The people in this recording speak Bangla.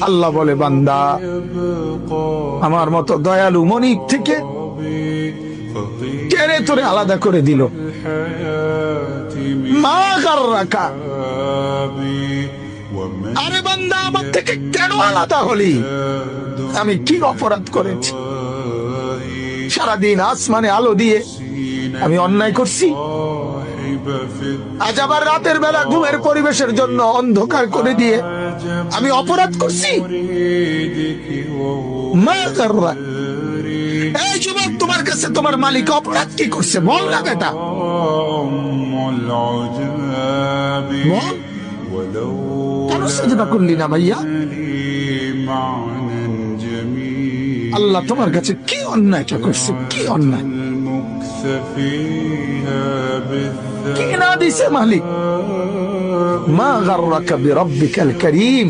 আল্লাহ বলে, বান্দা আমার মতো দয়ালু মনিব থেকে কেড়ে তোরে আলাদা করে দিল। মা গাররাকা, আরে বান্দা আমার থেকে কেন আলাদা হলি? আমি কি অপরাধ করেছি? সারাদিন আসমানে আলো দিয়ে আমি অন্যায় করছি? আজ আবার রাতের বেলা ঘুমের পরিবেশের জন্য অন্ধকার করে দিয়ে আমি অপরাধ করছি? মা গাররাকা, এই যুবক, তোমার কাছে তোমার মালিক অপরাধ কি করছে বল না বেটা, বল। কেন সেজদা করলি না ভাইয়া? আল্লাহ তোমার কাছে কি অন্যায়টা করছে? কি অন্যায় কি না দিছে মালিক? মা গাররাকা বিরব্বিকাল কারীম।